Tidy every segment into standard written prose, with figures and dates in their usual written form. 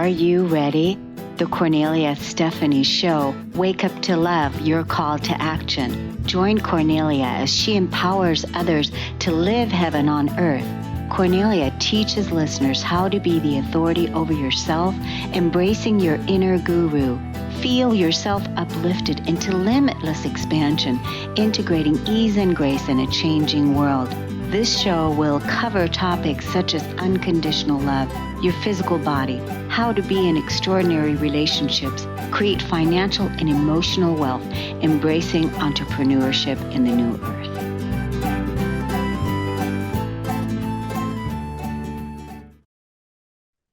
Are you ready? The Kornelia Stephanie Show. Wake up to love, your call to action. Join Kornelia as she empowers others to live heaven on earth. Kornelia teaches listeners how to be the authority over yourself, embracing your inner guru. Feel yourself uplifted into limitless expansion, integrating ease and grace in a changing world. This show will cover topics such as unconditional love, your physical body, how to be in extraordinary relationships, create financial and emotional wealth, embracing entrepreneurship in the new earth.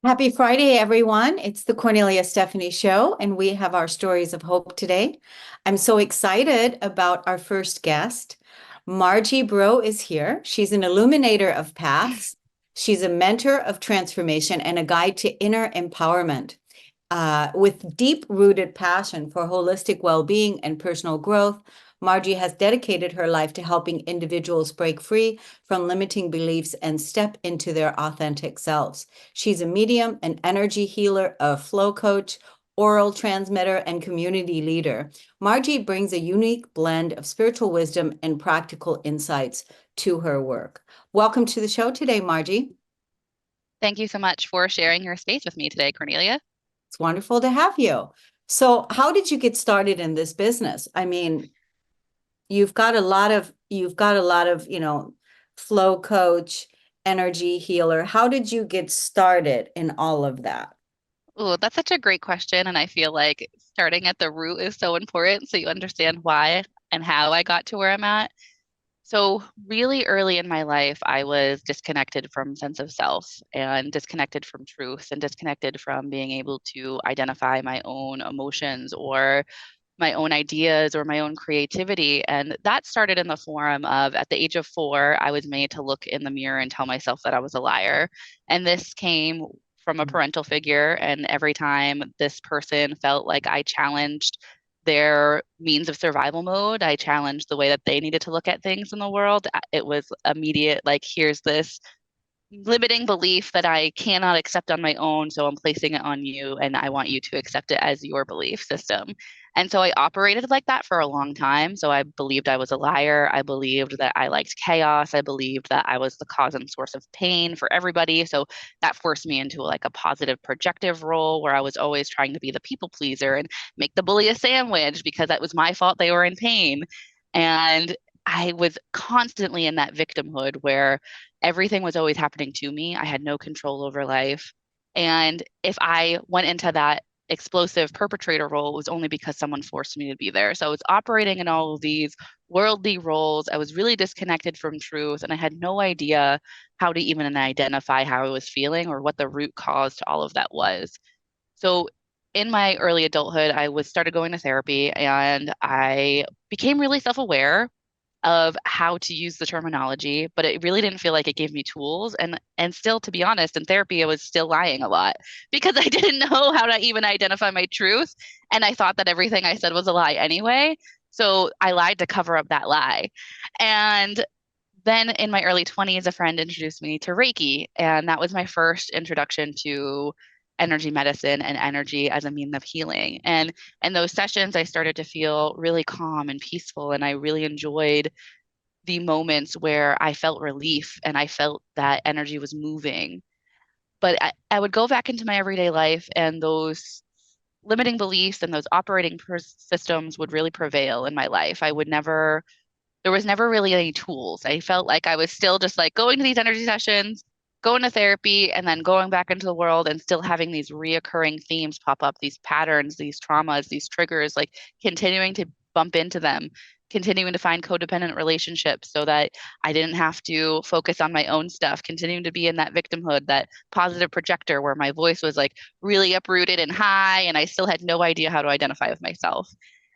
Happy Friday, everyone. It's the Kornelia Stephanie Show, and we have our stories of hope today. I'm so excited about our first guest. Margie Breault is here. She's an illuminator of paths. She's a mentor of transformation and a guide to inner empowerment. With deep-rooted passion for holistic well-being and personal growth, Margie has dedicated her life to helping individuals break free from limiting beliefs and step into their authentic selves. She's a medium, an energy healer, a flow coach, oral transmitter, and community leader. Margie brings a unique blend of spiritual wisdom and practical insights to her work. Welcome to the show today, Margie. Thank you so much for sharing your space with me today, Kornelia. It's wonderful to have you. So, how did you get started in this business? I mean, you've got a lot of, flow coach, energy healer. How did you get started in all of that? Oh, that's such a great question. And I feel like starting at the root is so important so you understand why and how I got to where I'm at. So really early in my life, I was disconnected from sense of self and disconnected from truth and disconnected from being able to identify my own emotions or my own ideas or my own creativity. And that started in the form of at the age of 4, I was made to look in the mirror and tell myself that I was a liar. And this came from a parental figure. And every time this person felt like I challenged their means of survival mode, I challenged the way that they needed to look at things in the world. It was immediate, like, here's this limiting belief that I cannot accept on my own, so I'm placing it on you, and I want you to accept it as your belief system. And so I operated like that for a long time. So I believed I was a liar. I believed that I liked chaos. I believed that I was the cause and source of pain for everybody. So that forced me into like a positive projective role where I was always trying to be the people pleaser and make the bully a sandwich because that was my fault they were in pain. And I was constantly in that victimhood where everything was always happening to me. I had no control over life. And if I went into that explosive perpetrator role, it was only because someone forced me to be there. So I was operating in all of these worldly roles. I was really disconnected from truth, and I had no idea how to even identify how I was feeling or what the root cause to all of that was. So in my early adulthood, I was started going to therapy, and I became really self-aware of how to use the terminology, but it really didn't feel like it gave me tools. And still, to be honest, in therapy, I was still lying a lot because I didn't know how to even identify my truth. And I thought that everything I said was a lie anyway. So I lied to cover up that lie. And then in my early 20s, a friend introduced me to Reiki, and that was my first introduction to energy medicine and energy as a means of healing. And in those sessions, I started to feel really calm and peaceful, and I really enjoyed the moments where I felt relief and I felt that energy was moving. But I would go back into my everyday life, and those limiting beliefs and those operating systems would really prevail in my life. There was never really any tools. I felt like I was still just like going to these energy sessions, going to therapy, and then going back into the world and still having these reoccurring themes pop up, these patterns, these traumas, these triggers, like continuing to bump into them, continuing to find codependent relationships so that I didn't have to focus on my own stuff, continuing to be in that victimhood, that positive projector where my voice was like really uprooted and high, and I still had no idea how to identify with myself.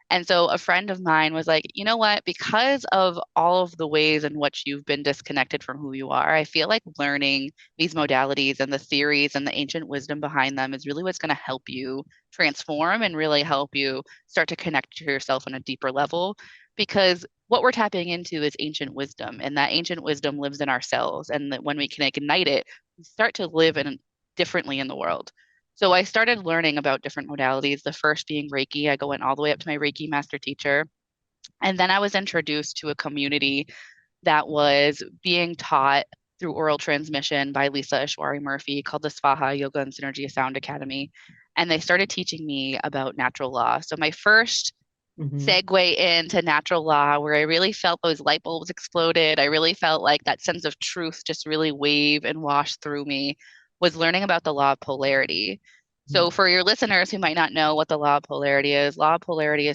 And so a friend of mine was like, you know what, because of all of the ways in which you've been disconnected from who you are, I feel like learning these modalities and the theories and the ancient wisdom behind them is really what's going to help you transform and really help you start to connect to yourself on a deeper level. Because what we're tapping into is ancient wisdom, and that ancient wisdom lives in ourselves. And that when we can ignite it, we start to live differently in the world. So I started learning about different modalities, the first being Reiki. I went all the way up to my Reiki master teacher. And then I was introduced to a community that was being taught through oral transmission by Lisa Ishwari Murphy called the Svaha Yoga and Synergy of Sound Academy. And they started teaching me about natural law. So my first segue into natural law, where I really felt those light bulbs exploded, I really felt like that sense of truth just really wave and wash through me, was learning about the law of polarity. So, for your listeners who might not know what the law of polarity is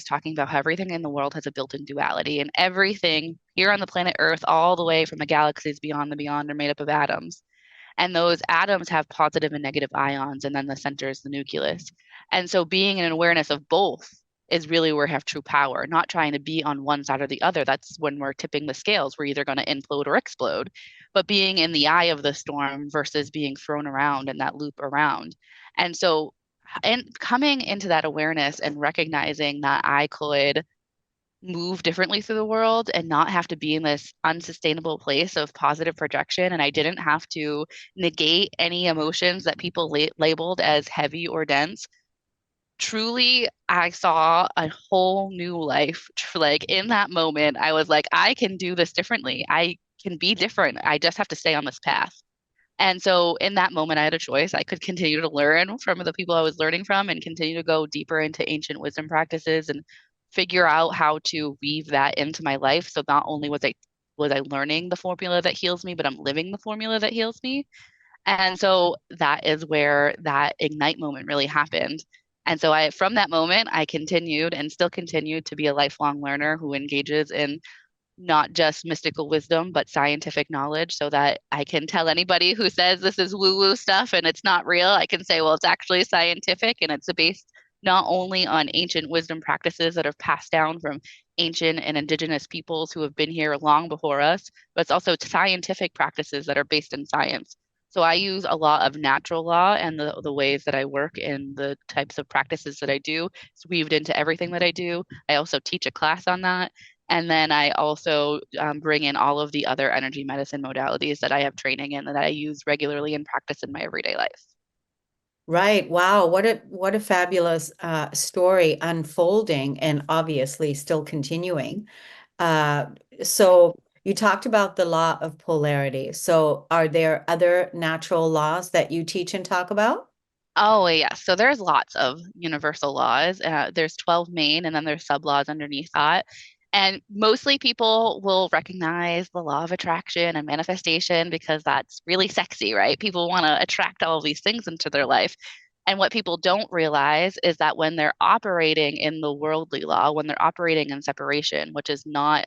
talking about how everything in the world has a built-in duality, and everything here on the planet Earth, all the way from the galaxies beyond the beyond, are made up of atoms. And those atoms have positive and negative ions, and then the center is the nucleus. And so, being in an awareness of both is really where we have true power, not trying to be on one side or the other. That's when we're tipping the scales. We're either going to implode or explode. But being in the eye of the storm versus being thrown around in that loop around. And so, and coming into that awareness and recognizing that I could move differently through the world and not have to be in this unsustainable place of positive projection. And I didn't have to negate any emotions that people labeled as heavy or dense. Truly, I saw a whole new life. Like in that moment, I was like, I can do this differently. I can be different. I just have to stay on this path. And so in that moment, I had a choice. I could continue to learn from the people I was learning from and continue to go deeper into ancient wisdom practices and figure out how to weave that into my life. So not only was I learning the formula that heals me, but I'm living the formula that heals me. And so that is where that ignite moment really happened. And so from that moment, I continued and still continue to be a lifelong learner who engages in not just mystical wisdom, but scientific knowledge, so that I can tell anybody who says this is woo-woo stuff and it's not real, I can say, well, it's actually scientific, and it's based not only on ancient wisdom practices that have passed down from ancient and indigenous peoples who have been here long before us, but it's also scientific practices that are based in science. So I use a lot of natural law, and the ways that I work and the types of practices that I do is weaved into everything that I do. I also teach a class on that. And then I also bring in all of the other energy medicine modalities that I have training in and that I use regularly and practice in my everyday life. Right. Wow. What a fabulous story unfolding and obviously still continuing. Uh, so you talked about the law of polarity. So are there other natural laws that you teach and talk about? Oh, yes. So there's lots of universal laws. There's 12 main, and then there's sub laws underneath that. And mostly people will recognize the law of attraction and manifestation because that's really sexy, right? People want to attract all of these things into their life. And what people don't realize is that when they're operating in the worldly law, when they're operating in separation, which is not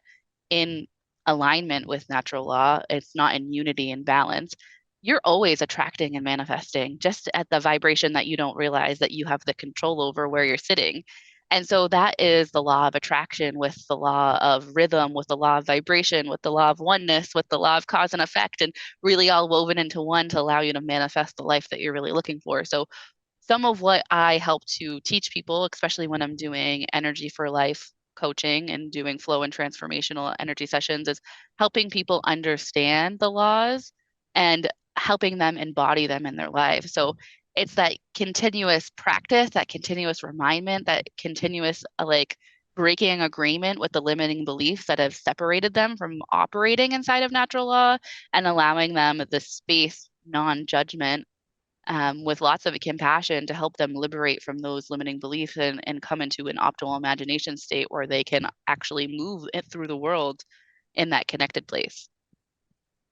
in alignment with natural law, it's not in unity and balance, you're always attracting and manifesting just at the vibration that you don't realize that you have the control over where you're sitting. And so that is the law of attraction with the law of rhythm, with the law of vibration, with the law of oneness, with the law of cause and effect, and really all woven into one to allow you to manifest the life that you're really looking for. So some of what I help to teach people, especially when I'm doing energy for life coaching and doing flow and transformational energy sessions, is helping people understand the laws and helping them embody them in their life. So it's that continuous practice, that continuous remindment, that continuous like breaking agreement with the limiting beliefs that have separated them from operating inside of natural law, and allowing them the space, non-judgment, with lots of compassion to help them liberate from those limiting beliefs and come into an optimal imagination state where they can actually move it through the world in that connected place.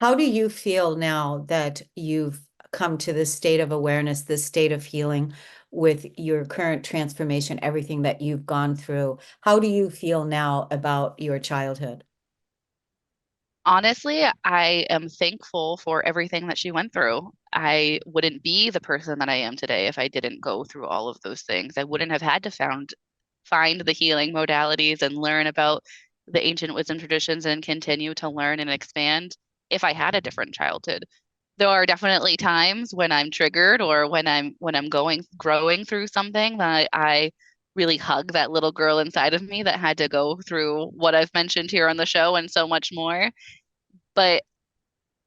How do you feel now that you've come to this state of awareness, this state of healing with your current transformation, everything that you've gone through? How do you feel now about your childhood? Honestly, I am thankful for everything that she went through. I wouldn't be the person that I am today if I didn't go through all of those things. I wouldn't have had to find the healing modalities and learn about the ancient wisdom traditions and continue to learn and expand if I had a different childhood. There are definitely times when I'm triggered or when I'm going growing through something that I really hug that little girl inside of me that had to go through what I've mentioned here on the show and so much more. But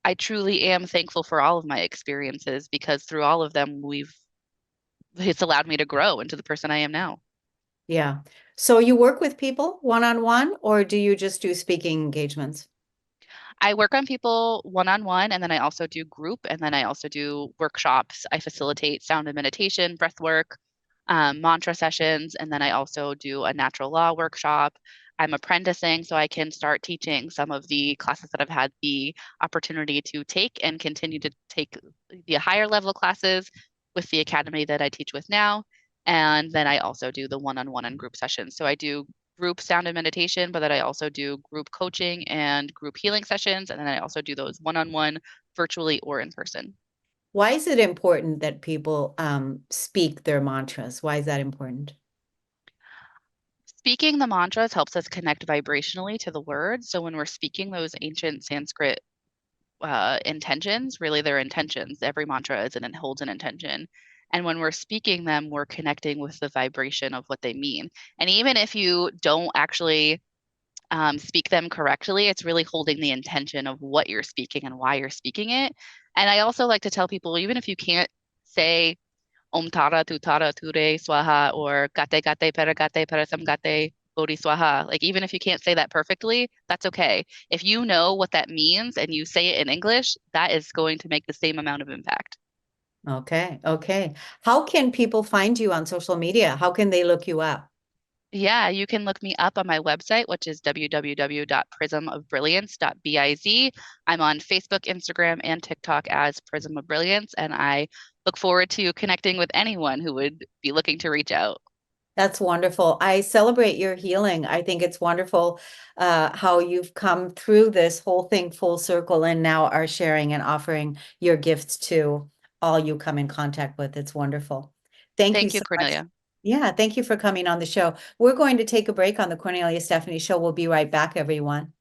I truly am thankful for all of my experiences because through all of them, we've it's allowed me to grow into the person I am now. Yeah. So you work with people one-on-one, or do you just do speaking engagements? I work on people one-on-one, and then I also do group, and then I also do workshops. I facilitate sound and meditation, breath work, mantra sessions, and then I also do a natural law workshop. I'm apprenticing, so I can start teaching some of the classes that I've had the opportunity to take and continue to take the higher level classes with the academy that I teach with now. And then I also do the one-on-one and group sessions. So I do group sound and meditation, but then I also do group coaching and group healing sessions. And then I also do those one-on-one virtually or in person. Why is it important that people speak their mantras? Why is that important? Speaking the mantras helps us connect vibrationally to the words. So when we're speaking those ancient Sanskrit intentions, really they're intentions. Every mantra is holds an intention. And when we're speaking them, we're connecting with the vibration of what they mean. And even if you don't actually speak them correctly, it's really holding the intention of what you're speaking and why you're speaking it. And I also like to tell people, even if you can't say Om Tara Tu Tara Ture Swaha or Gate Gate Parasam Gate Bodhi Swaha, like even if you can't say that perfectly, that's okay. If you know what that means and you say it in English, that is going to make the same amount of impact. Okay, okay. How can people find you on social media? How can they look you up? Yeah, you can look me up on my website, which is www.prismofbrilliance.biz. I'm on Facebook, Instagram, and TikTok as Prism of Brilliance, and I look forward to connecting with anyone who would be looking to reach out. That's wonderful. I celebrate your healing. I think it's wonderful how you've come through this whole thing full circle and now are sharing and offering your gifts to all you come in contact with. It's wonderful. Thank you Thank you, so much. Cornelia. Yeah, thank you for coming on the show. We're going to take a break on the Kornelia Stephanie Show. We'll be right back, everyone.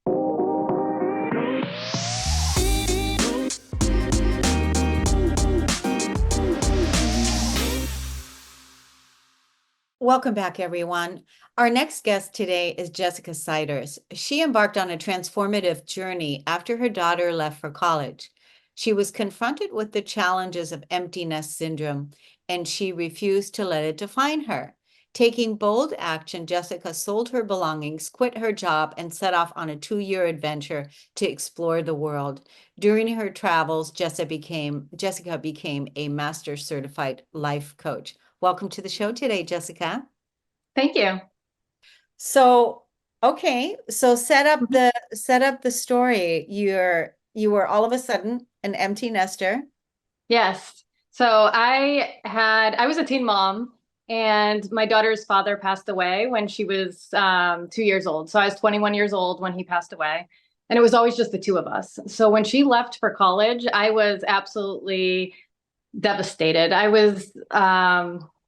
Welcome back, everyone. Our next guest today is Jessica Seiders. She embarked on a transformative journey after her daughter left for college. She was confronted with the challenges of empty nest syndrome, and she refused to let it define her. Taking bold action, Jessica sold her belongings, quit her job, and set off on a 2-year adventure to explore the world. During her travels, Jessica became a master certified life coach. Welcome to the show today, Jessica. Thank you. So, okay, so set up the story. You were all of a sudden an empty nester. Yes. So I was a teen mom, and my daughter's father passed away when she was 2 years old. So I was 21 years old when he passed away, and it was always just the two of us. So when she left for college, I was absolutely devastated. I was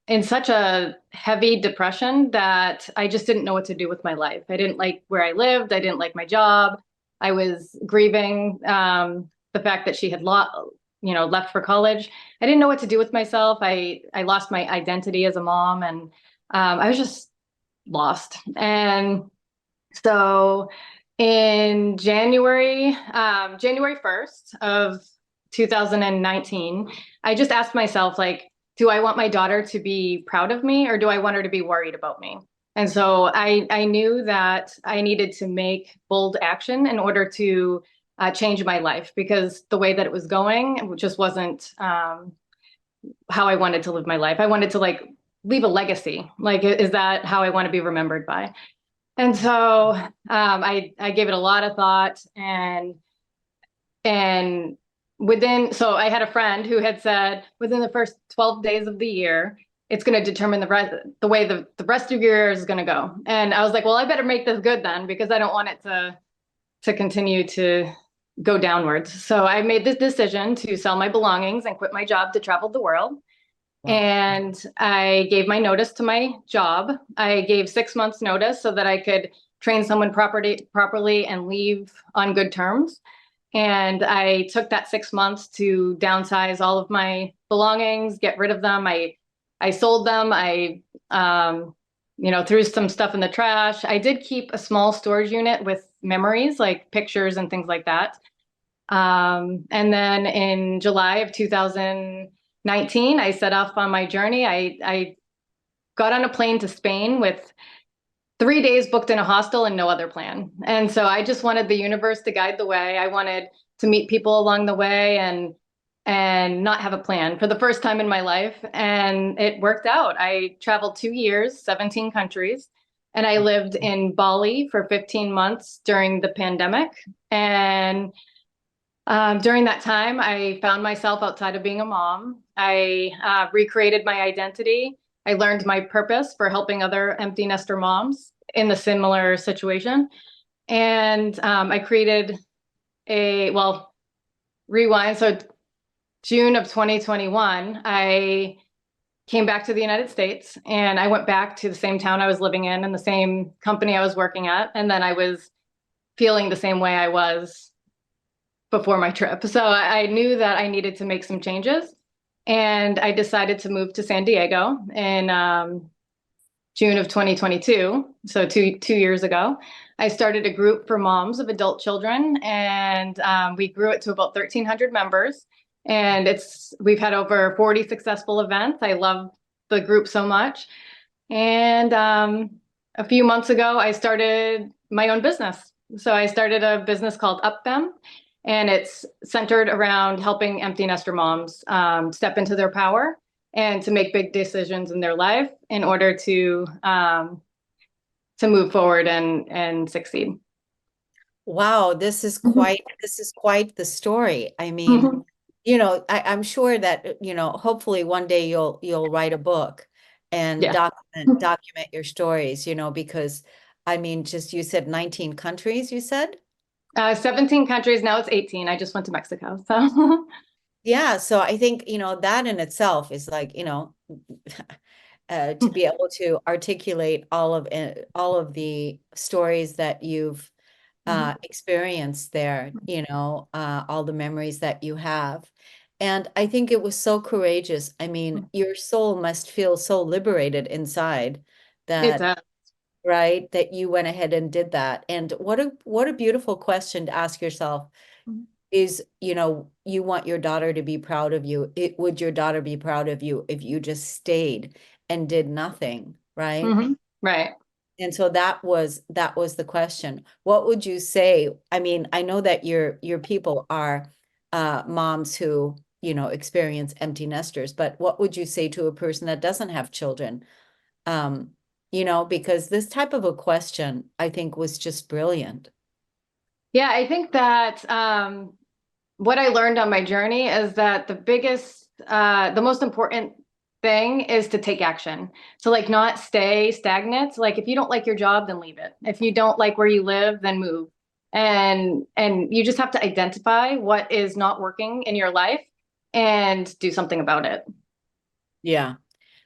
in such a heavy depression that I just didn't know what to do with my life. I didn't like where I lived. I didn't like my job. I was grieving the fact that she had left for college. I didn't know what to do with myself. I lost my identity as a mom, and I was just lost. And so in January 1st of 2019, I just asked myself, like, do I want my daughter to be proud of me, or do I want her to be worried about me? And so I knew that I needed to make bold action in order to change my life, because the way that it was going just wasn't how I wanted to live my life. I wanted to leave a legacy. Like, is that how I want to be remembered by? And so I gave it a lot of thought, and so I had a friend who had said within the first 12 days of the year, it's going to determine the way the rest of your year is going to go. And I was like, well, I better make this good then, because I don't want it to continue to go downwards. So I made this decision to sell my belongings and quit my job to travel the world. Wow. And I gave my notice to my job. I gave 6 months notice so that I could train someone properly and leave on good terms. And I took that 6 months to downsize all of my belongings, get rid of them. I sold them. I threw some stuff in the trash. I did keep a small storage unit with memories, like pictures and things like that. And then in July of 2019, 19, I set off on my journey. I got on a plane to Spain with 3 days booked in a hostel and no other plan. And so I just wanted the universe to guide the way. I wanted to meet people along the way and not have a plan for the first time in my life. And it worked out. I traveled 2 years, 17 countries, and I lived in Bali for 15 months during the pandemic. And during that time, I found myself outside of being a mom. I recreated my identity. I learned my purpose for helping other empty nester moms in the similar situation. And I created rewind. So June of 2021, I came back to the United States, and I went back to the same town I was living in and the same company I was working at. And then I was feeling the same way I was before my trip. So I knew that I needed to make some changes. And I decided to move to San Diego in June of 2022. So two years ago, I started a group for moms of adult children, and we grew it to about 1,300 members. And we've had over 40 successful events. I love the group so much. And a few months ago, I started my own business. So I started a business called Up Them, and it's centered around helping empty nester moms step into their power and to make big decisions in their life in order to move forward and succeed. Wow, this is quite the story. I mean, I'm sure that, hopefully one day you'll write a book and Yeah. document your stories, because I mean, just you said 19 countries, you said? 17 countries. Now it's 18. I just went to Mexico. So Yeah, so I think, that in itself is like, to be able to articulate all of the stories that you've experienced there, all the memories that you have. And I think it was so courageous. I mean, your soul must feel so liberated inside it that, right, that you went ahead and did that. And what a beautiful question to ask yourself is, you want your daughter to be proud of you. Would your daughter be proud of you if you just stayed and did nothing, right? Right. And so that was the question. What would you say? I mean, I know that your people are moms who, experience empty nesters, but what would you say to a person that doesn't have children? Because this type of a question, I think, was just brilliant. Yeah, I think that what I learned on my journey is that the most important thing is to take action. So like not stay stagnant. Like if you don't like your job, then leave it. If you don't like where you live, then move. And you just have to identify what is not working in your life and do something about it. Yeah.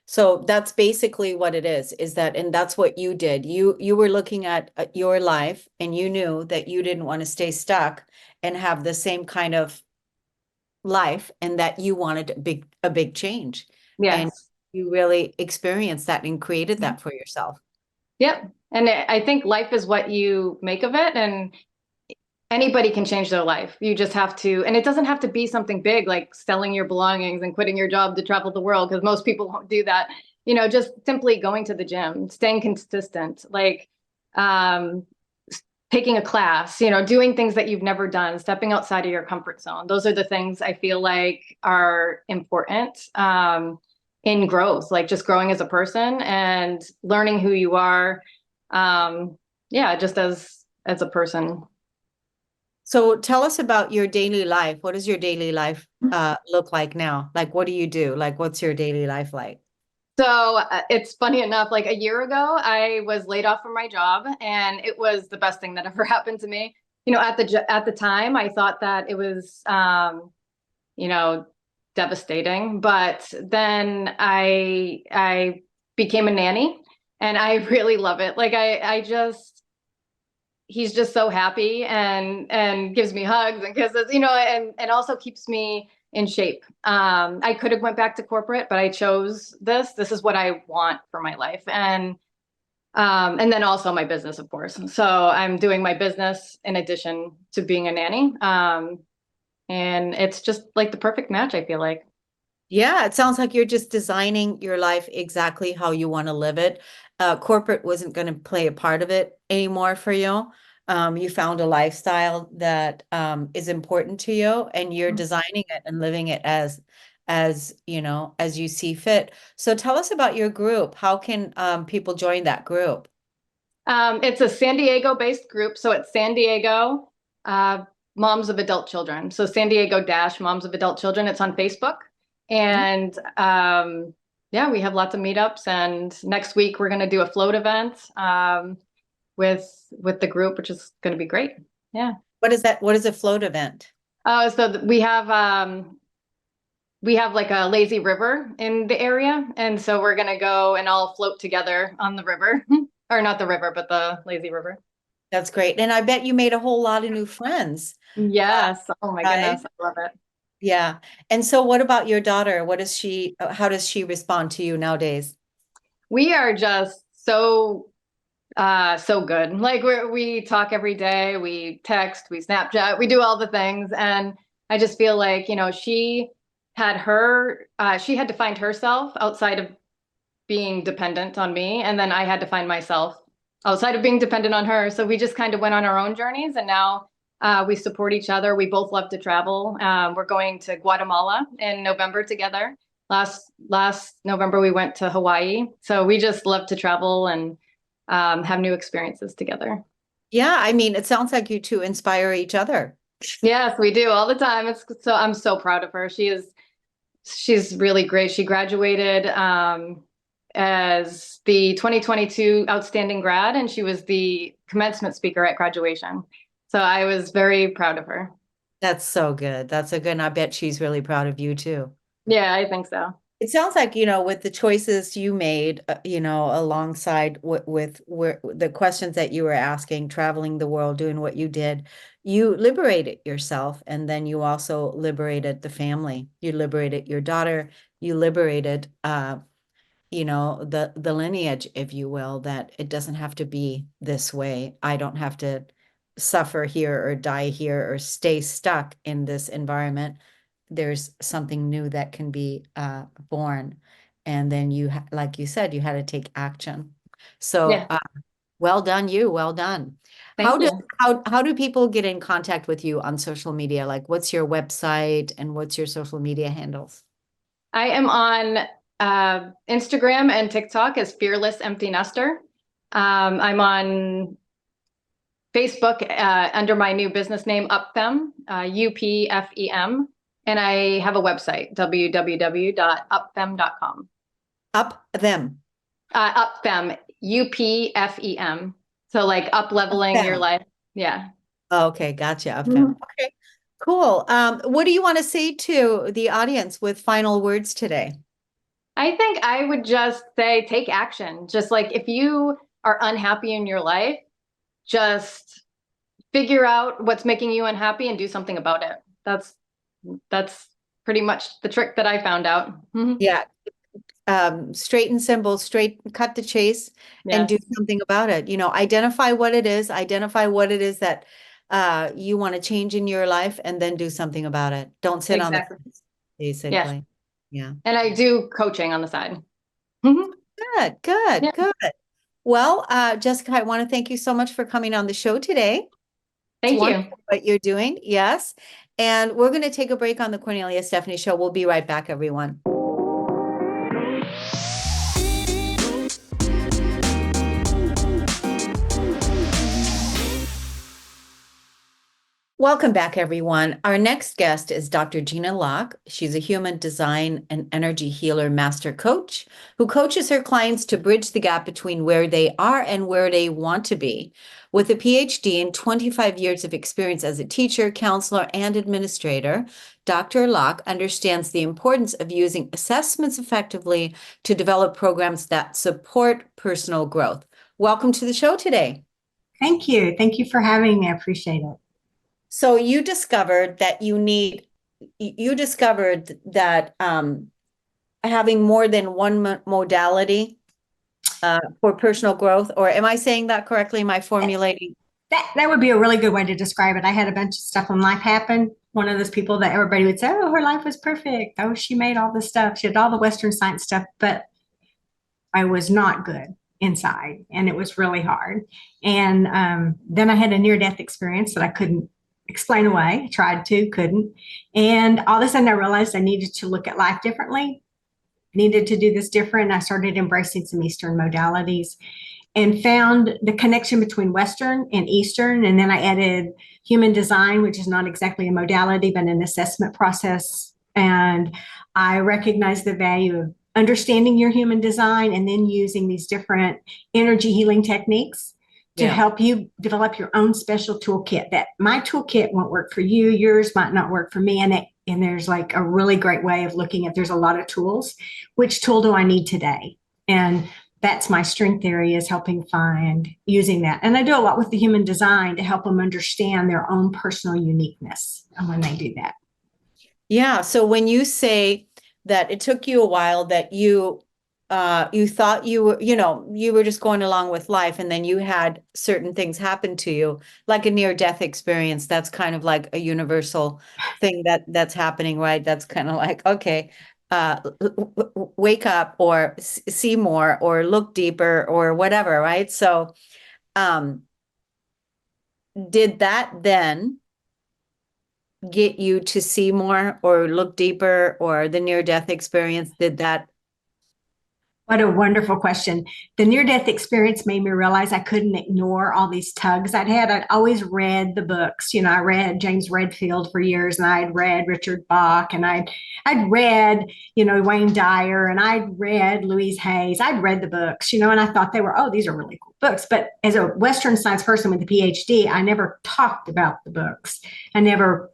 So that's basically what it is that, and that's what you did. You were looking at your life, and you knew that you didn't want to stay stuck and have the same kind of life, and that you wanted a big change. Yes. And you really experienced that and created that for yourself. Yep. And I think life is what you make of it, and anybody can change their life. You just have to, and it doesn't have to be something big like selling your belongings and quitting your job to travel the world, because most people won't do that. Just simply going to the gym, staying consistent, like taking a class, doing things that you've never done, stepping outside of your comfort zone. Those are the things I feel like are important in growth, like just growing as a person and learning who you are. Just as a person. So tell us about your daily life. What does your daily life look like now? Like, what do you do? Like, what's your daily life like? So it's funny enough, like a year ago, I was laid off from my job, and it was the best thing that ever happened to me. At the time, I thought that it was, devastating. But then I became a nanny, and I really love it. Like he's just so happy and gives me hugs and kisses, and also keeps me in shape. I could have went back to corporate, but I chose this. This is what I want for my life. And then also my business, of course. So I'm doing my business in addition to being a nanny. And it's just like the perfect match, I feel like. Yeah, it sounds like you're just designing your life exactly how you want to live it. Corporate wasn't going to play a part of it anymore for you. You found a lifestyle that is important to you, and you're designing it and living it as you know, as you see fit. So tell us about your group. How can people join that group? It's a San Diego-based group, so it's San Diego uh, Moms of Adult Children. So San Diego dash Moms of Adult Children. It's on Facebook, and yeah, we have lots of meetups. And next week we're going to do a float event with the group, which is going to be great. Yeah. What is that? What is a float event? So we have like a lazy river in the area, and so we're going to go and all float together on the river. Or not the river, but the lazy river. That's great. And I bet you made a whole lot of new friends. Yes. Oh my Right? goodness. I love it. Yeah. And so what about your daughter? What is she, how does she respond to you nowadays? We are just so good. Like we talk every day, we text, we Snapchat, we do all the things. And I just feel like, she had to find herself outside of being dependent on me. And then I had to find myself outside of being dependent on her. So we just kind of went on our own journeys, and now we support each other. We both love to travel. We're going to Guatemala in November together. Last November, we went to Hawaii. So we just love to travel and have new experiences together. Yeah, I mean, it sounds like you two inspire each other. Yes, we do all the time. I'm so proud of her. She's really great. She graduated as the 2022 outstanding grad, and she was the commencement speaker at graduation. So I was very proud of her. That's so good. That's a good, and I bet she's really proud of you too. Yeah, I think so. It sounds like, with the choices you made, alongside with where the questions that you were asking, traveling the world, doing what you did, you liberated yourself. And then you also liberated the family. You liberated your daughter. You liberated, the lineage, if you will, that it doesn't have to be this way. I don't have to suffer here or die here or stay stuck in this environment. There's something new that can be born. And then like you said, you had to take action. So Yeah, well done, you. Well done. thank you. How do people get in contact with you on social media? Like, what's your website and what's your social media handles? I am on Instagram and TikTok as Fearless Empty Nester. I'm on Facebook under my new business name, UPFEM, UPFEM. And I have a website, www.upfem.com. Up them. UPFEM, UPFEM. So like up leveling your life. Yeah. Okay, gotcha. Up them. Okay, cool. What do you want to say to the audience with final words today? I think I would just say take action. Just like if you are unhappy in your life, just figure out what's making you unhappy and do something about it. That's pretty much the trick that I found out. Yeah. Straight and simple, cut the chase and do something about it. Identify what it is that you want to change in your life, and then do something about it. Don't sit on the fence, basically. Yes. Yeah. And I do coaching on the side. Good. Yeah. Good. Well, Jessica, I want to thank you so much for coming on the show today. Thank you. What you're doing. Yes. And we're going to take a break on the Kornelia Stephanie Show. We'll be right back, everyone. Welcome back, everyone. Our next guest is Dr. Jeana Locke. She's a human design and energy healer master coach who coaches her clients to bridge the gap between where they are and where they want to be. With a PhD and 25 years of experience as a teacher, counselor, and administrator, Dr. Locke understands the importance of using assessments effectively to develop programs that support personal growth. Welcome to the show today. Thank you. Thank you for having me. I appreciate it. So you discovered that having more than one modality for personal growth, or am I saying that correctly? Am I formulating That would be a really good way to describe it. I had a bunch of stuff in life happen. One of those people that everybody would say, oh, her life was perfect. Oh, she made all this stuff. She had all the Western science stuff, but I was not good inside, and it was really hard. And then I had a near-death experience that I couldn't explain away. I tried to, couldn't. And all of a sudden I realized I needed to look at life differently, needed to do this different. I started embracing some Eastern modalities and found the connection between Western and Eastern. And then I added human design, which is not exactly a modality, but an assessment process. And I recognized the value of understanding your human design and then using these different energy healing techniques to help you develop your own special toolkit. That my toolkit won't work for you, yours might not work for me. And there's like a really great way of looking at, there's a lot of tools. Which tool do I need today? And that's my strength area, is helping find using that. And I do a lot with the human design to help them understand their own personal uniqueness when they do that. Yeah. So when you say that it took you a while, that you thought you were, you were just going along with life, and then you had certain things happen to you, like a near-death experience. That's kind of like a universal thing that's happening, right? That's kind of like, okay, wake up, or see more, or look deeper, or whatever, right? So, did that then get you to see more or look deeper, or the near-death experience, did that? What a wonderful question. The near-death experience made me realize I couldn't ignore all these tugs I'd had. I'd always read the books. I read James Redfield for years, and I'd read Richard Bach, and I'd read, Wayne Dyer, and I'd read Louise Hayes. I'd read the books, and I thought they were, oh, these are really cool books. But as a Western science person with a PhD, I never talked about the books. I never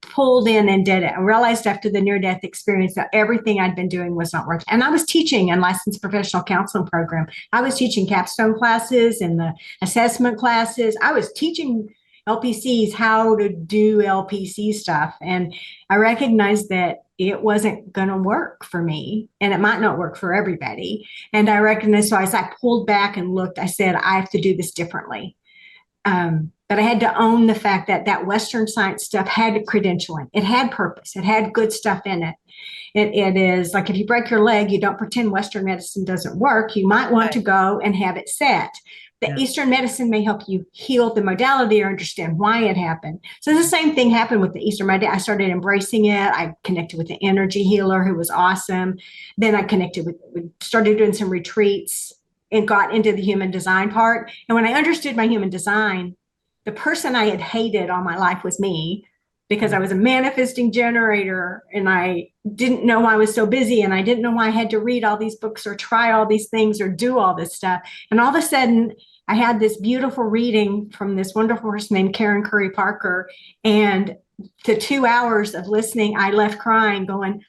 pulled in and did it. I realized after the near-death experience that everything I'd been doing was not working. And I was teaching a licensed professional counseling program. I was teaching capstone classes and the assessment classes. I was teaching LPCs how to do LPC stuff. And I recognized that it wasn't going to work for me, and it might not work for everybody. And I recognized, so as I pulled back and looked, I said, I have to do this differently. But I had to own the fact that that Western science stuff had credentialing. It had purpose. It had good stuff in it. It is like, if you break your leg, you don't pretend Western medicine doesn't work. You might want to go and have it set. The Eastern medicine may help you heal the modality or understand why it happened. So the same thing happened with the Eastern modality. I started embracing it. I connected with the energy healer, who was awesome. Then I started doing some retreats and got into the human design part. And when I understood my human design, the person I had hated all my life was me, because I was a manifesting generator, and I didn't know why I was so busy, and I didn't know why I had to read all these books or try all these things or do all this stuff. And all of a sudden I had this beautiful reading from this wonderful person named Karen Curry Parker. And the 2 hours of listening, I left crying, going,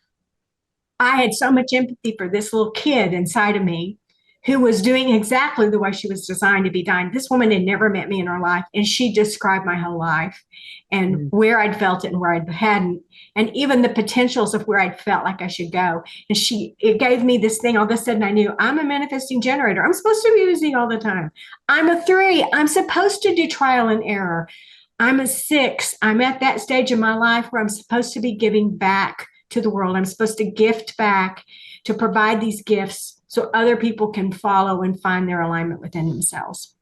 I had so much empathy for this little kid inside of me who was doing exactly the way she was designed to be done. This woman had never met me in her life, and she described my whole life and where I'd felt it and where I hadn't, and even the potentials of where I'd felt like I should go. And it gave me this thing. All of a sudden I knew, I'm a manifesting generator. I'm supposed to be busy all the time. I'm a 3. I'm supposed to do trial and error. I'm a 6. I'm at that stage in my life where I'm supposed to be giving back to the world. I'm supposed to gift back, to provide these gifts so other people can follow and find their alignment within themselves.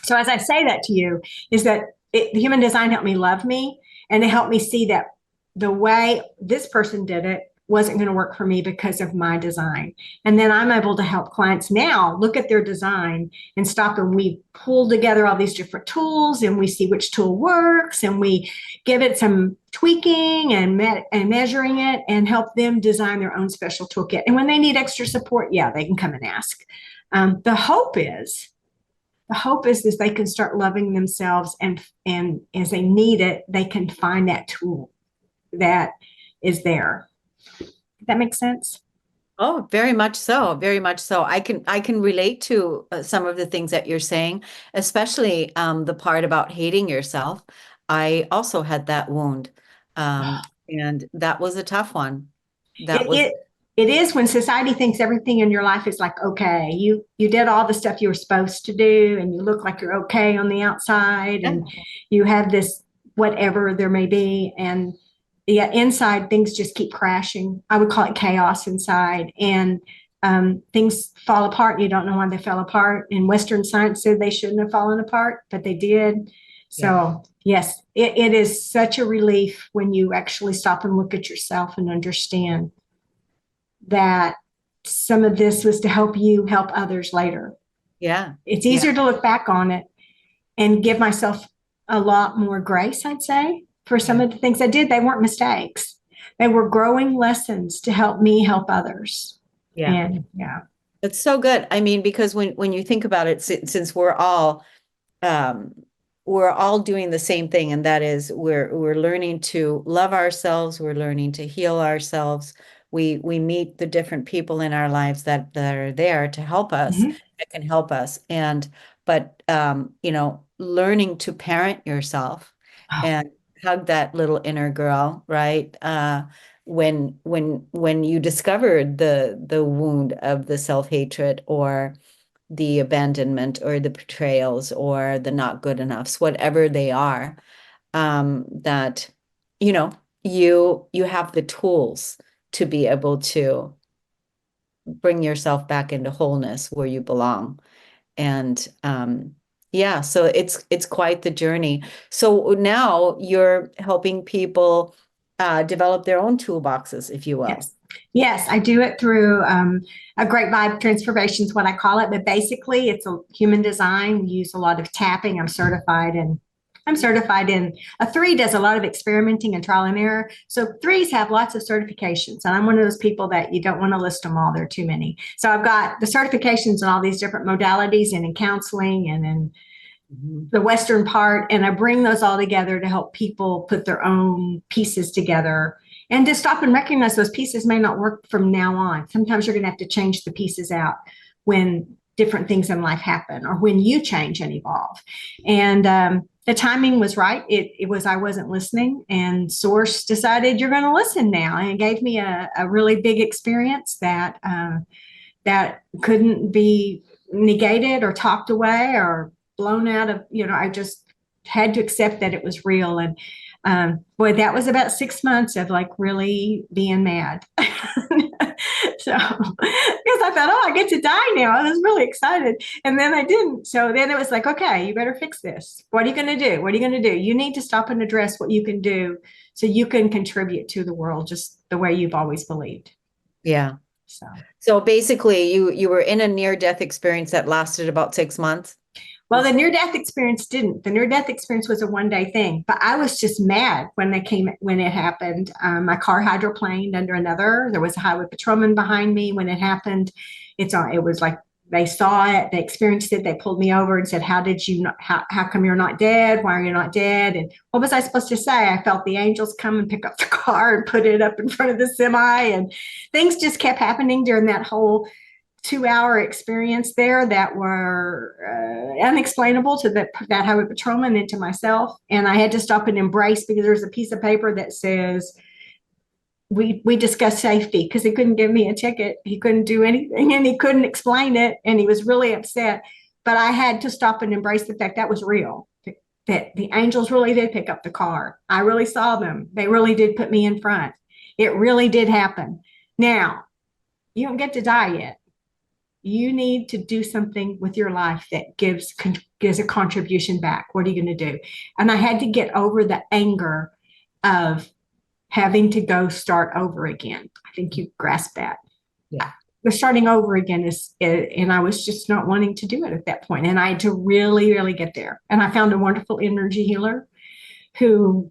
So as I say that to you, is that the human design helped me love me, and it helped me see that the way this person did it wasn't going to work for me because of my design. And then I'm able to help clients now look at their design and stop, and we pull together all these different tools, and we see which tool works, and we give it some tweaking and measuring it, and help them design their own special toolkit. And when they need extra support, they can come and ask. The hope is that they can start loving themselves, and as they need it, they can find that tool that is there. That makes sense? Oh, very much so. Very much so. I can relate to some of the things that you're saying, especially the part about hating yourself. I also had that wound, and that was a tough one. it is when society thinks everything in your life is like, okay, you did all the stuff you were supposed to do and you look like you're okay on the outside and you have this whatever there may be. And yeah, inside things just keep crashing. I would call it chaos inside. And things fall apart. You don't know why they fell apart. And Western science said they shouldn't have fallen apart, but they did. So yes, it is such a relief when you actually stop and look at yourself and understand that some of this was to help you help others later. Yeah. It's easier to look back on it and give myself a lot more grace, I'd say, for some of the things I did. They weren't mistakes. They were growing lessons to help me help others. Yeah. And It's so good. I mean, because when you think about it, since we're all doing the same thing, and that is we're learning to love ourselves, we're learning to heal ourselves. We meet the different people in our lives that are there to help us, that can help us. But learning to parent yourself and hug that little inner girl, right? When you discovered the wound of the self-hatred or the abandonment or the betrayals or the not good enoughs, whatever they are, that you have the tools to be able to bring yourself back into wholeness where you belong. And so it's quite the journey. So now you're helping people develop their own toolboxes, if you will. Yes, I do it through a great vibe transformation is what I call it. But basically, it's a human design. We use a lot of tapping. I'm certified in a 3 does a lot of experimenting and trial and error. So 3s have lots of certifications. And I'm one of those people that you don't want to list them all. There are too many. So I've got the certifications in all these different modalities and in counseling and in the Western part. And I bring those all together to help people put their own pieces together and to stop and recognize those pieces may not work from now on. Sometimes you're going to have to change the pieces out when different things in life happen or when you change and evolve. And the timing was right. It was, I wasn't listening, and Source decided you're going to listen now, and it gave me a really big experience that couldn't be negated or talked away or blown out of, I just had to accept that it was real. And boy, that was about 6 months of like really being mad. So, because I thought, I get to die now. I was really excited. And then I didn't. So then it was like, okay, you better fix this. What are you going to do? What are you going to do? You need to stop and address what you can do so you can contribute to the world just the way you've always believed. Yeah. So basically you were in a near-death experience that lasted about 6 months. Well, the near-death experience didn't. The near-death experience was a one-day thing, but I was just mad when it happened. My car hydroplaned under another. There was a highway patrolman behind me when it happened. It was like they saw it, they experienced it, they pulled me over and said, how come you're not dead? Why are you not dead? And what was I supposed to say? I felt the angels come and pick up the car and put it up in front of the semi, and things just kept happening during that whole 2-hour experience there that were unexplainable to that highway patrolman and to myself. And I had to stop and embrace, because there's a piece of paper that says, we discussed safety, because he couldn't give me a ticket. He couldn't do anything and he couldn't explain it. And he was really upset. But I had to stop and embrace the fact that was real, that the angels really did pick up the car. I really saw them. They really did put me in front. It really did happen. Now, you don't get to die yet. You need to do something with your life that gives a contribution back. What are you going to do? And I had to get over the anger of having to go start over again. I think you grasp that. Yeah. The starting over again and I was just not wanting to do it at that point. And I had to really, really get there. And I found a wonderful energy healer who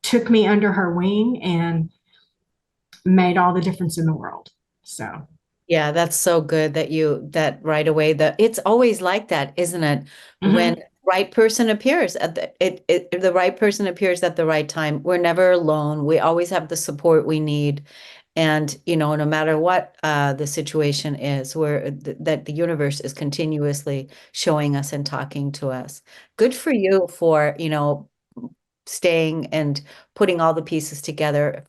took me under her wing and made all the difference in the world. So. Yeah, that's so good that right away, it's always like that, isn't it? Mm-hmm. When right person appears at the right person appears at the right time. We're never alone. We always have the support we need. And, no matter what the situation is, that the universe is continuously showing us and talking to us. Good for you for, staying and putting all the pieces together,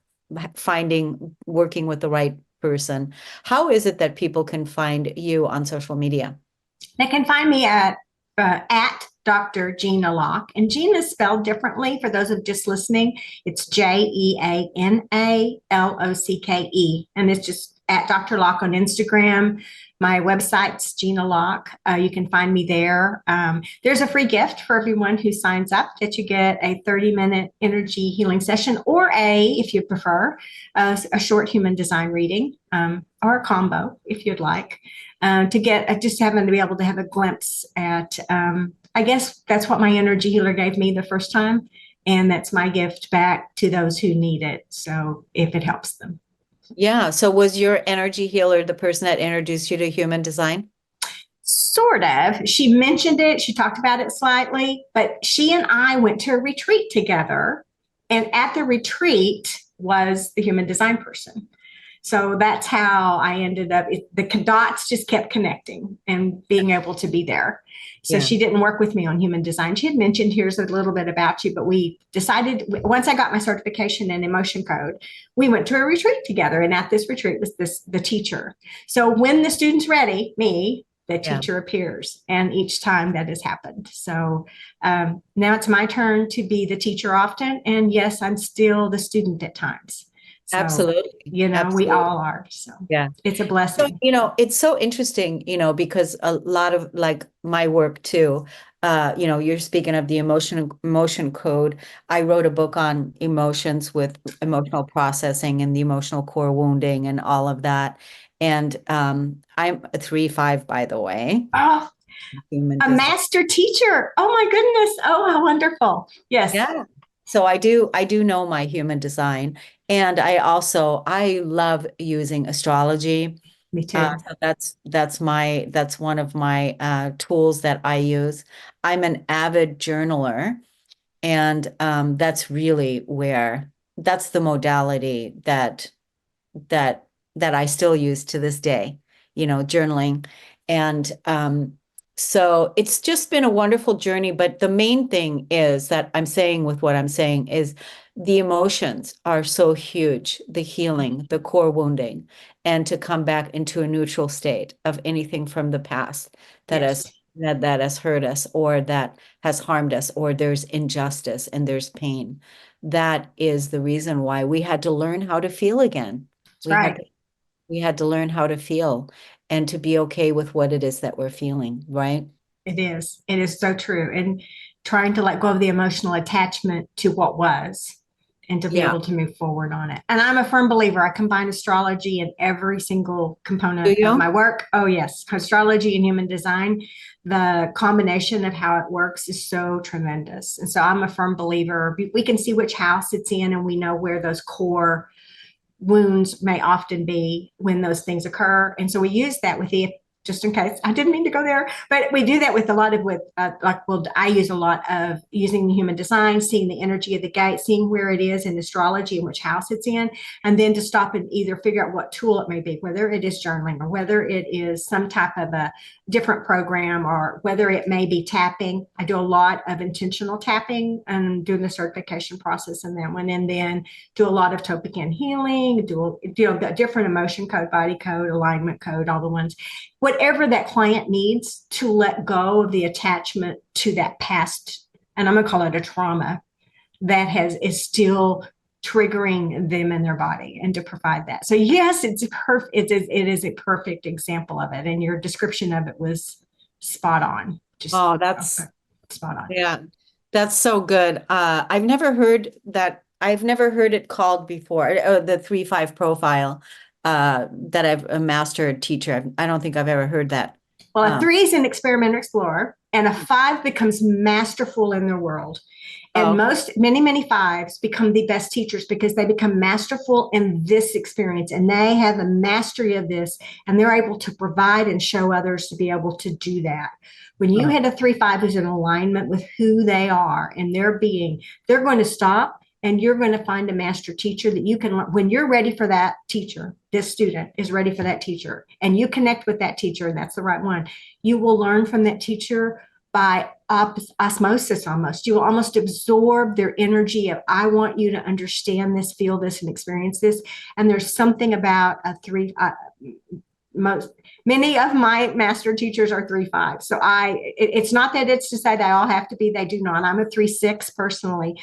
working with the right person. How is it that people can find you on social media? They can find me at Dr. Jeana Locke, and Jeana is spelled differently for those of just listening. It's JeanaLocke, and it's just at Dr. Locke on Instagram. My website's Jeana Locke. You can find me there. There's a free gift for everyone who signs up that you get a 30-minute energy healing session, or if you prefer, a short human design reading, or a combo if you'd like, to get just having to be able to have a glimpse at, I guess that's what my energy healer gave me the first time. And that's my gift back to those who need it. So if it helps them. Yeah. So was your energy healer the person that introduced you to human design? Sort of. She mentioned it. She talked about it slightly, but she and I went to a retreat together. And at the retreat was the human design person. So that's how I ended up, the dots just kept connecting and being able to be there. So she didn't work with me on human design. She had mentioned, here's a little bit about you, but we decided, once I got my certification in emotion code, we went to a retreat together. And at this retreat was the teacher. So when the student's ready, the teacher appears, and each time that has happened. So now it's my turn to be the teacher often. And yes, I'm still the student at times. So, Absolutely. We all are. So it's a blessing. So, it's so interesting, because a lot of like my work too, you're speaking of the emotion code. I wrote a book on emotions with emotional processing and the emotional core wounding and all of that. And I'm a 3/5, by the way. Oh, a master teacher. Oh my goodness. Oh, how wonderful. Yes. Yeah. So I do know my human design, and I love using astrology. Me too. So that's one of my tools that I use. I'm an avid journaler, and that's really that's the modality that I still use to this day, journaling. And so it's just been a wonderful journey. But the main thing is that I'm saying with what I'm saying is the emotions are so huge, the healing, the core wounding, and to come back into a neutral state of anything from the past that has hurt us, or that has harmed us, or there's injustice and there's pain. That is the reason why we had to learn how to feel again. We had to learn how to feel and to be okay with what it is that we're feeling, right? It is. It is so true. And trying to let go of the emotional attachment to what was, and to be able to move forward on it. And I'm a firm believer. I combine astrology in every single component of my work. Oh, yes. Astrology and human design, the combination of how it works is so tremendous. And so I'm a firm believer. We can see which house it's in, and we know where those core wounds may often be when those things occur. And so we use that with just in case. I didn't mean to go there, but we do that with a lot of, I use a lot of using the human design, seeing the energy of the gate, seeing where it is in astrology and which house it's in, and then to stop and either figure out what tool it may be, whether it is journaling or whether it is some type of a different program, or whether it may be tapping. I do a lot of intentional tapping and doing the certification process in that one, and then do a lot of topic healing, do the different emotion code, body code, alignment code, all the ones. Whatever that client needs to let go of the attachment to that past, and I'm going to call it a trauma, that is still triggering them in their body, and to provide that. So yes, it is a perfect example of it. And your description of it was spot on. That's spot on. Yeah, that's so good. I've never heard that. I've never heard it called before. The 3/5 profile. That I've a master teacher. I don't think I've ever heard that. Well, a 3 is an experimenter explorer, and a 5 becomes masterful in their world. And many 5s become the best teachers because they become masterful in this experience, and they have a mastery of this, and they're able to provide and show others to be able to do that. When you hit a 3/5 who's in alignment with who they are and their being, they're going to stop. And you're going to find a master teacher that you can, when you're ready for that teacher, this student is ready for that teacher, and you connect with that teacher, and that's the right one. You will learn from that teacher by osmosis almost. You will almost absorb their energy of, I want you to understand this, feel this, and experience this. And there's something about a three, many of my master teachers are 3-5. So it's not that it's to say they all have to be, they do not. I'm a 3-6 personally,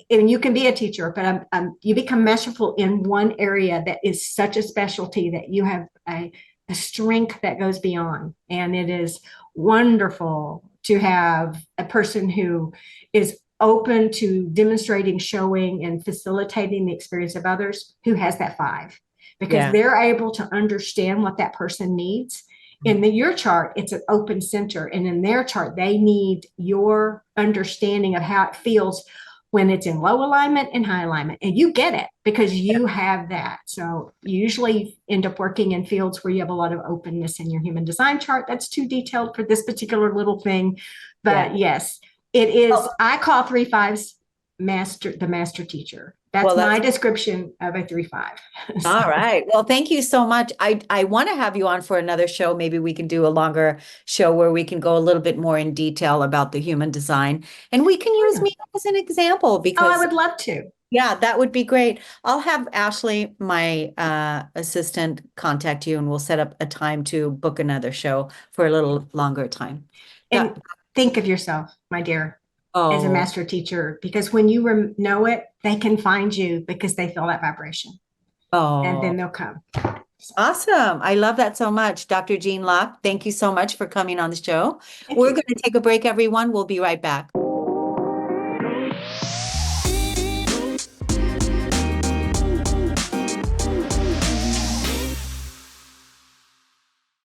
and you can be a teacher, but you become masterful in one area that is such a specialty that you have a strength that goes beyond. And it is wonderful to have a person who is open to demonstrating, showing, and facilitating the experience of others who has that 5. Because they're able to understand what that person needs. In your chart, it's an open center. And in their chart, they need your understanding of how it feels when it's in low alignment and high alignment. And you get it because you have that. So you usually end up working in fields where you have a lot of openness in your human design chart. That's too detailed for this particular little thing. But yes, it is. I call 3-5s the master teacher. That's my description of a 3-5. So. All right. Well, thank you so much. I want to have you on for another show. Maybe we can do a longer show where we can go a little bit more in detail about the human design. And we can use me as an example because I would love to. Yeah, that would be great. I'll have Ashley, my assistant, contact you and we'll set up a time to book another show for a little longer time. And think of yourself, my dear, as a master teacher, because when you know it, they can find you because they feel that vibration. And then they'll come. Awesome. I love that so much. Dr. Jeana Locke, thank you so much for coming on the show. We're going to take a break, everyone. We'll be right back.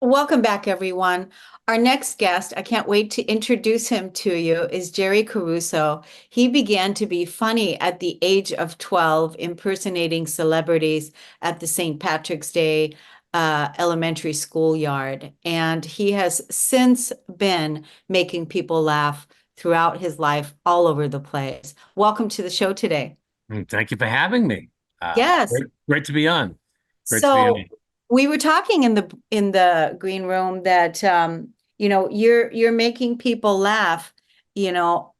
Welcome back, everyone. Our next guest, I can't wait to introduce him to you, is Jerry Caruso. He began to be funny at the age of 12, impersonating celebrities at the St. Patrick's Day elementary schoolyard. And he has since been making people laugh throughout his life all over the place. Welcome to the show today. Thank you for having me. Yes. Great to be on. We were talking in the green room that you're making people laugh,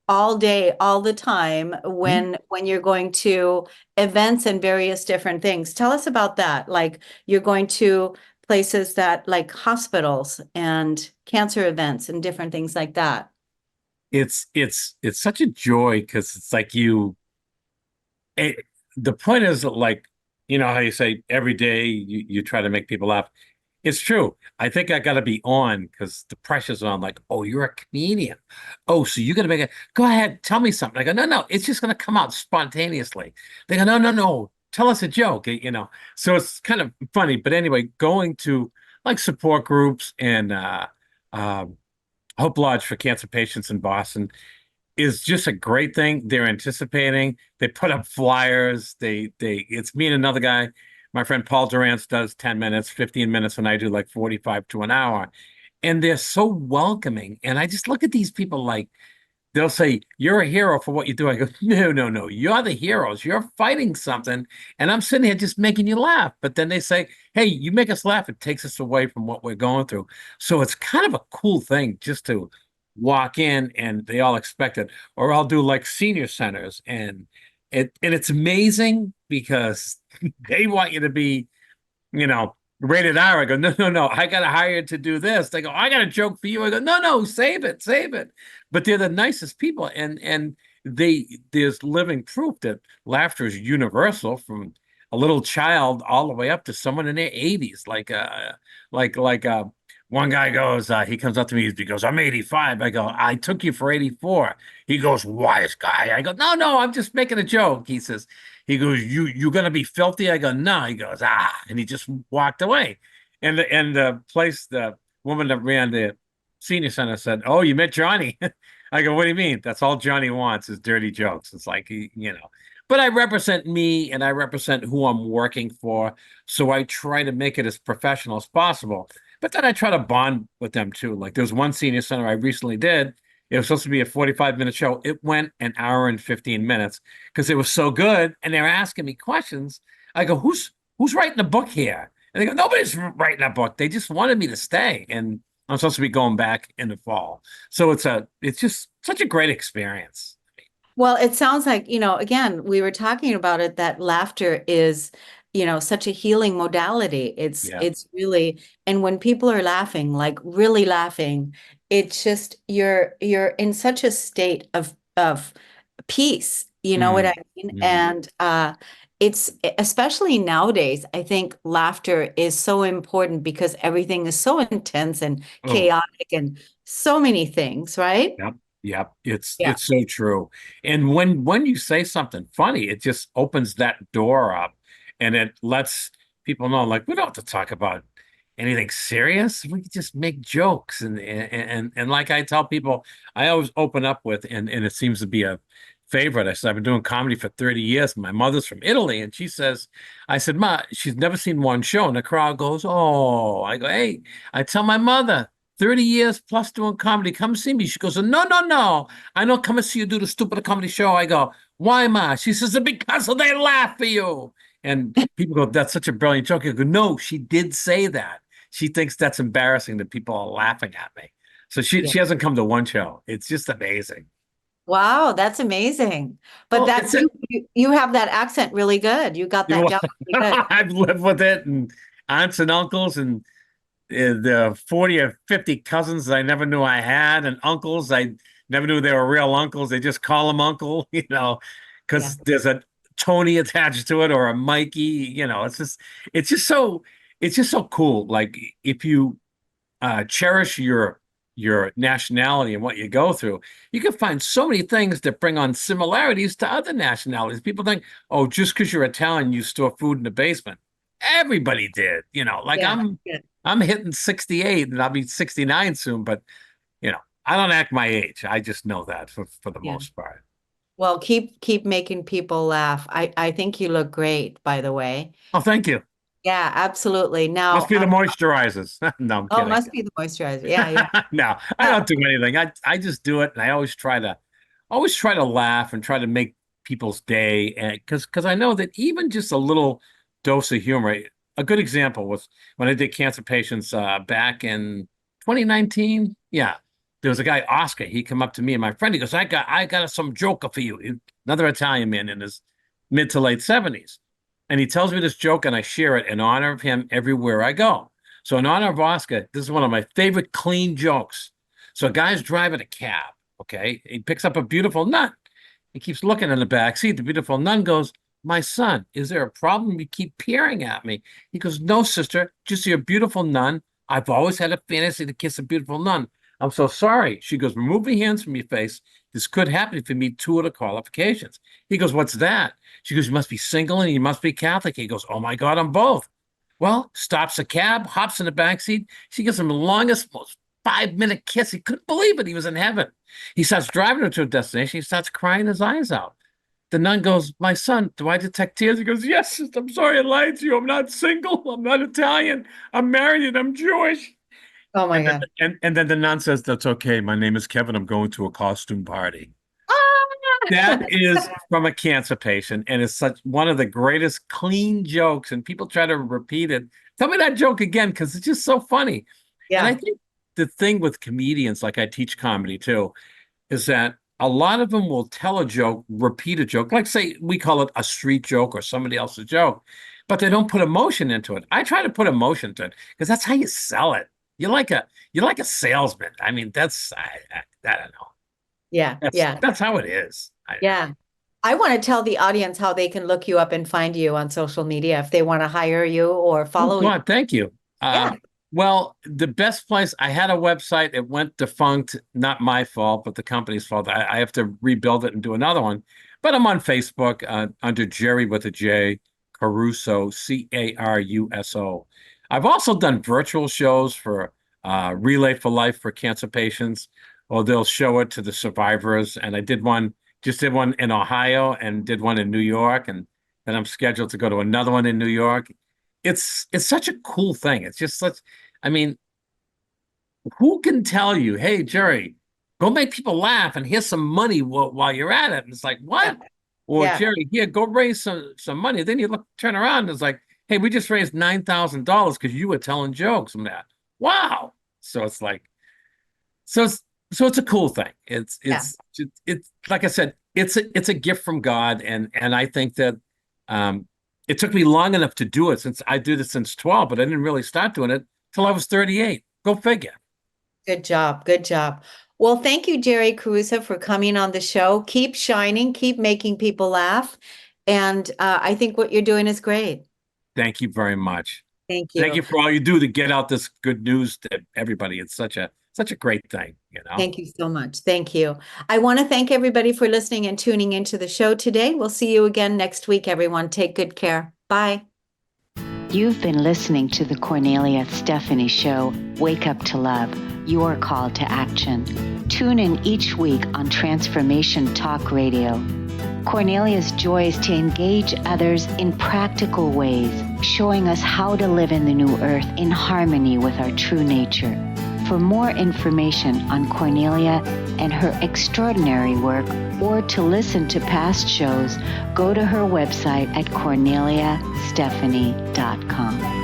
all day, all the time when you're going to events and various different things. Tell us about that. Like you're going to places that like hospitals and cancer events and different things like that. It's such a joy because it's like the point is that, like, you know how you say every day you try to make people laugh. It's true. I think I got to be on because the pressure's on. Like, oh, you're a comedian. Oh, so you're going to make it. Go ahead. Tell me something. I go, no. It's just going to come out spontaneously. They go, no. Tell us a joke, So it's kind of funny. But anyway, going to like support groups and Hope Lodge for cancer patients in Boston is just a great thing. They're anticipating. They put up flyers. It's me and another guy. My friend Paul Durance does 10 minutes, 15 minutes, and I do like 45 to an hour. And they're so welcoming. And I just look at these people like, they'll say, you're a hero for what you do. I go, no. You're the heroes. You're fighting something. And I'm sitting here just making you laugh. But then they say, hey, you make us laugh. It takes us away from what we're going through. So it's kind of a cool thing just to walk in and they all expect it. Or I'll do like senior centers. And it's amazing because they want you to be, rated R. I go, no. I got to hire to do this. They go, I got a joke for you. I go, no, save it. But they're the nicest people. And there's living proof that laughter is universal from a little child all the way up to someone in their 80s. Like one guy goes, he comes up to me, he goes, I'm 85. I go, I took you for 84. He goes, wise guy. I go, no, I'm just making a joke. He goes, you gonna be filthy? I go, no. He goes, and he just walked away. And the woman that ran the senior center said, oh, you met Johnny? I go, what do you mean? That's all Johnny wants is dirty jokes. It's like, But I represent me and I represent who I'm working for. So I try to make it as professional as possible. But then I try to bond with them too. Like there's one senior center I recently did. It was supposed to be a 45-minute show. It went an hour and 15 minutes because it was so good. And they were asking me questions. I go, who's writing a book here? And they go, nobody's writing a book. They just wanted me to stay. And I'm supposed to be going back in the fall. So it's just such a great experience. Well, it sounds like, again, we were talking about it, that laughter is, such a healing modality. Yeah. It's really, and when people are laughing, like really laughing, it's just you're in such a state of peace, you know what I mean? Mm. And it's especially nowadays, I think laughter is so important because everything is so intense and Oh, chaotic and so many things, right? yep. Yep. Yeah. It's so true. And when you say something funny, it just opens that door up and it lets people know, like, we don't have to talk about anything serious. We can just make jokes. And like I tell people, I always open up with, and it seems to be a favorite. I said, I've been doing comedy for 30 years. My mother's from Italy. And she says, I said, Ma, she's never seen one show. And the crowd goes, oh, I go, hey, I tell my mother, 30 years plus doing comedy, come see me. She goes, no, no, no. I don't come and see you do the stupid comedy show. I go, why, Ma? She says, because they laugh for you. And people go, that's such a brilliant joke. I go, no, she did say that. She thinks that's embarrassing that people are laughing at me. So Yeah. she hasn't come to one show. It's just amazing. Wow, that's amazing. But Well, that you have that accent really good. You got you know that what? down really good. I've lived with it, and aunts and uncles, and the 40 or 50 cousins that I never knew I had, and uncles I never knew they were real uncles. They just call them uncle, Yeah. because there's a Tony attached to it or a Mikey. It's just so it's just so cool. Like, if you cherish your nationality and what you go through, you can find so many things that bring on similarities to other nationalities. People think, oh, just because you're Italian, you store food in the basement. Everybody did, like Yeah. Yeah. I'm hitting 68 and I'll be 69 soon, but I don't act my age. I just know that for the Yeah. most part. Well, keep making people laugh. I think you look great, by the way. Oh, thank you. Yeah, absolutely. Must Now, be the moisturizers. No, I'm oh, it kidding. must be the moisturizer. Yeah, yeah. No, I Yeah. don't do anything. I just do it, and I always try to laugh and try to make people's day, and because I know that even just a little dose of humor. A good example was when I did cancer patients back in 2019. Yeah, there was a guy, Oscar. He come up to me and my friend. He goes, I got some joker for you. Another Italian man in his mid to late 70s. And he tells me this joke, and I share it in honor of him everywhere I go. So in honor of Oscar, this is one of my favorite clean jokes. So a guy's driving a cab, okay? He picks up a beautiful nun. He keeps looking in the back seat. The beautiful nun goes, my son, is there a problem? You keep peering at me. He goes, no, sister, just you're a beautiful nun. I've always had a fantasy to kiss a beautiful nun. I'm so sorry. She goes, remove your hands from your face. This could happen if you meet two of the qualifications. He goes, what's that? She goes, you must be single and you must be Catholic. He goes, oh my God, I'm both. Well, stops the cab, hops in the back seat. She gives him the longest, most 5-minute kiss. He couldn't believe it. He was in heaven. He starts driving her to a destination. He starts crying his eyes out. The nun goes, my son, do I detect tears? He goes, yes, I'm sorry I lied to you. I'm not single. I'm not Italian. I'm married and I'm Jewish. Oh my And then, God. and then the nun says, that's okay. My name is Kevin. I'm going to a costume party. Ah! That is from a cancer patient, and it's such one of the greatest clean jokes, and people try to repeat it. Tell me that joke again, because it's just so funny. And I Yeah. think the thing with comedians, like I teach comedy too, is that a lot of them will tell a joke, repeat a joke, like say we call it a street joke or somebody else's joke, but they don't put emotion into it. I try to put emotion to it because that's how you sell it. You're like a salesman. I mean, I don't know. Yeah. Yeah. That's how it is. Yeah. I want to tell the audience how they can look you up and find you on social media if they want to hire you or Oh follow you. God, thank you. Yeah. Well, the best place, I had a website, it went defunct, not my fault, but the company's fault. I have to rebuild it and do another one. But I'm on Facebook under Jerry with a J, Caruso, Caruso. I've also done virtual shows for Relay for Life for cancer patients, or they'll show it to the survivors. And I just did one in Ohio and did one in New York, and then I'm scheduled to go to another one in New York. It's such a cool thing. It's just such, I mean, who can tell you, hey, Jerry, go make people laugh and here's some money while you're at it? And it's like, what? Yeah. Or Yeah. Jerry, here, go raise some money. Then you turn around and it's like, hey, we just raised $9,000 because you were telling jokes from that. Wow. So it's like, so it's a cool thing. It's like I said, it's a gift from God, and I think that it took me long enough to do it, since I do this since 12, but I didn't really start doing it till I was 38. Go figure. Good job. Good job. Well, thank you, Jerry Caruso, for coming on the show. Keep shining, keep making people laugh. And I think what you're doing is great. Thank you very much. Thank you. Thank you for all you do to get out this good news to everybody. It's such a great thing, you know. Thank you so much. Thank you. I want to thank everybody for listening and tuning into the show today. We'll see you again next week, everyone. Take good care. Bye. You've been listening to the Kornelia Stephanie Show, Wake Up to Love, your call to action. Tune in each week on Transformation Talk Radio. Kornelia's joy is to engage others in practical ways, showing us how to live in the new earth in harmony with our true nature. For more information on Kornelia and her extraordinary work, or to listen to past shows, go to her website at korneliastephanie.com.